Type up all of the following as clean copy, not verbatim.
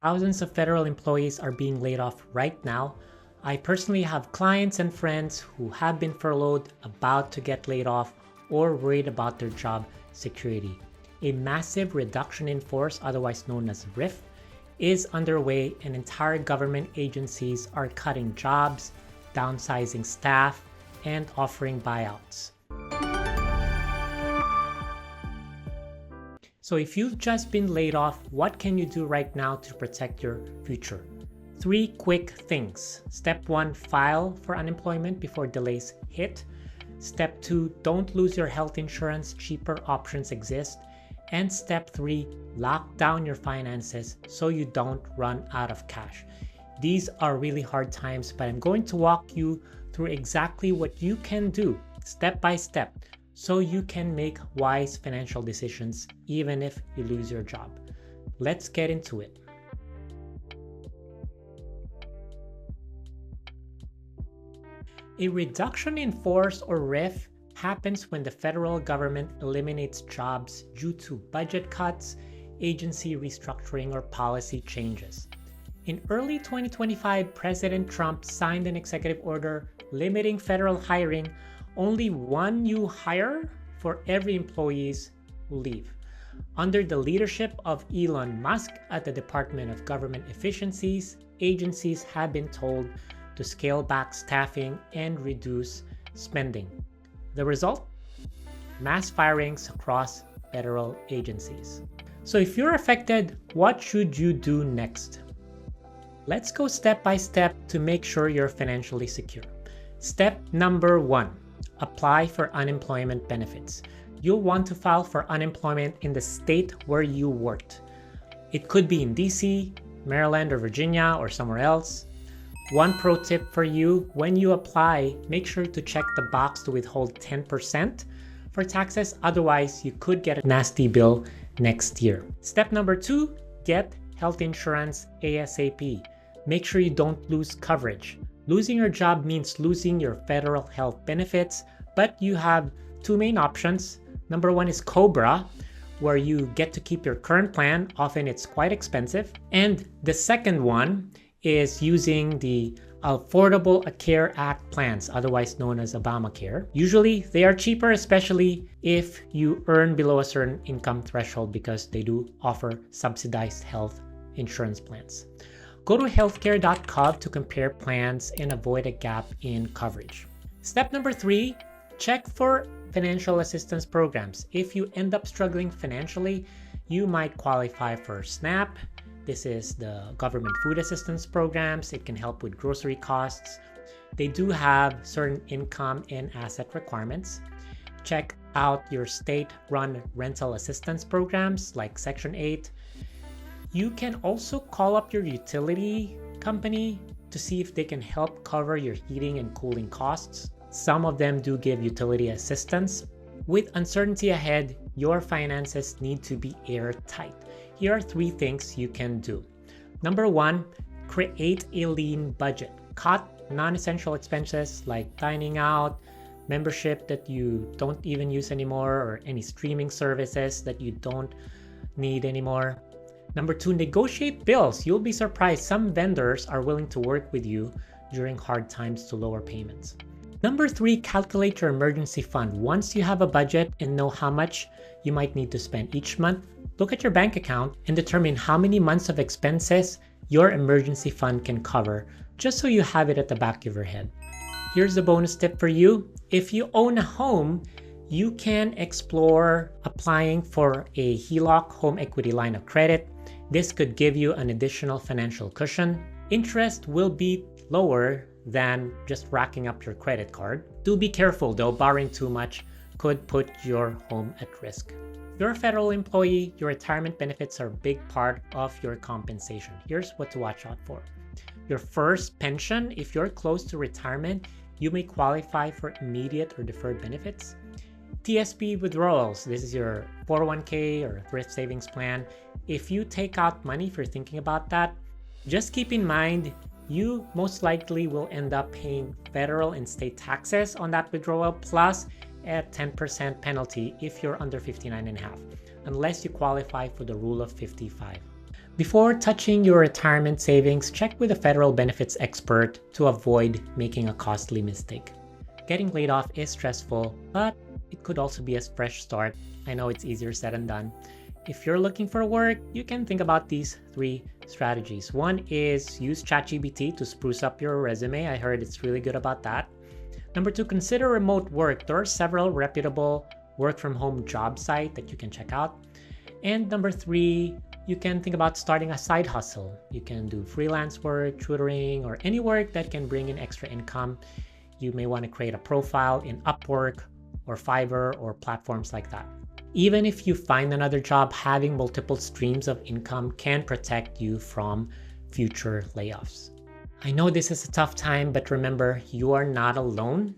Thousands of federal employees are being laid off right now. I personally have clients and friends who have been furloughed, about to get laid off, or worried about their job security. A massive reduction in force, otherwise known as RIF, is underway, and entire government agencies are cutting jobs, downsizing staff, and offering buyouts. So if you've just been laid off, what can you do right now to protect your future? 3 quick things. Step 1, file for unemployment before delays hit. Step 2, don't lose your health insurance, cheaper options exist. And step 3, lock down your finances so you don't run out of cash. These are really hard times, but I'm going to walk you through exactly what you can do step by step so you can make wise financial decisions even if you lose your job. Let's get into it. A reduction in force, or RIF, happens when the federal government eliminates jobs due to budget cuts, agency restructuring, or policy changes. In early 2025, President Trump signed an executive order limiting federal hiring. Only 1 new hire for every employees who leave. Under the leadership of Elon Musk at the Department of Government Efficiencies, agencies have been told to scale back staffing and reduce spending. The result? Mass firings across federal agencies. So if you're affected, what should you do next? Let's go step by step to make sure you're financially secure. Step number 1, apply for unemployment benefits. You'll want to file for unemployment in the state where you worked. It could be in DC, Maryland, or Virginia, or somewhere else. One pro tip for you: when you apply, make sure to check the box to withhold 10% for taxes, otherwise you could get a nasty bill next year. Step number 2, get health insurance ASAP. Make sure you don't lose coverage. Losing your job means losing your federal health benefits, but you have 2 main options. Number 1 is COBRA, where you get to keep your current plan. Often it's quite expensive. And the second one is using the Affordable Care Act plans, otherwise known as Obamacare. Usually they are cheaper, especially if you earn below a certain income threshold, because they do offer subsidized health insurance plans. Go to healthcare.gov to compare plans and avoid a gap in coverage. Step number 3, check for financial assistance programs. If you end up struggling financially, you might qualify for SNAP. This is the government food assistance programs. It can help with grocery costs. They do have certain income and asset requirements. Check out your state-run rental assistance programs like Section 8. You can also call up your utility company to see if they can help cover your heating and cooling costs. Some of them do give utility assistance. With uncertainty ahead, your finances need to be airtight. Here are 3 things you can do. Number 1, create a lean budget. Cut non-essential expenses like dining out, membership that you don't even use anymore, or any streaming services that you don't need anymore. Number 2, negotiate bills. You'll be surprised, some vendors are willing to work with you during hard times to lower payments. Number 3, calculate your emergency fund. Once you have a budget and know how much you might need to spend each month, look at your bank account and determine how many months of expenses your emergency fund can cover, just so you have it at the back of your head. Here's a bonus tip for you. If you own a home, you can explore applying for a HELOC, home equity line of credit. This could give you an additional financial cushion. Interest will be lower than just racking up your credit card. Do be careful though, borrowing too much could put your home at risk. If you're a federal employee, your retirement benefits are a big part of your compensation. Here's what to watch out for. Your first pension: if you're close to retirement, you may qualify for immediate or deferred benefits. TSP withdrawals: this is your 401k or Thrift Savings Plan. If you take out money, if you're thinking about that, just keep in mind you most likely will end up paying federal and state taxes on that withdrawal, plus a 10% penalty if you're under 59.5, unless you qualify for the rule of 55. Before touching your retirement savings, check with a federal benefits expert to avoid making a costly mistake. Getting laid off is stressful, but it could also be a fresh start. I know it's easier said than done. If you're looking for work, you can think about these 3 strategies. One is use ChatGPT to spruce up your resume. I heard it's really good about that. Number 2, consider remote work. There are several reputable work from home job sites that you can check out. And number 3, you can think about starting a side hustle. You can do freelance work, tutoring, or any work that can bring in extra income. You may want to create a profile in Upwork or Fiverr or platforms like that. Even if you find another job, having multiple streams of income can protect you from future layoffs. I know this is a tough time, but remember, you are not alone.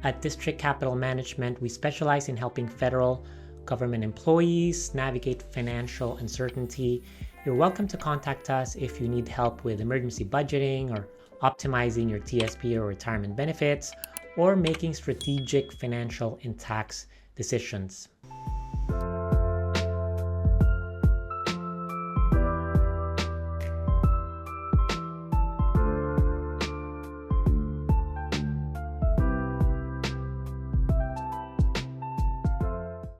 At District Capital Management, we specialize in helping federal government employees navigate financial uncertainty. You're welcome to contact us if you need help with emergency budgeting or optimizing your TSP or retirement benefits, or making strategic financial and tax decisions.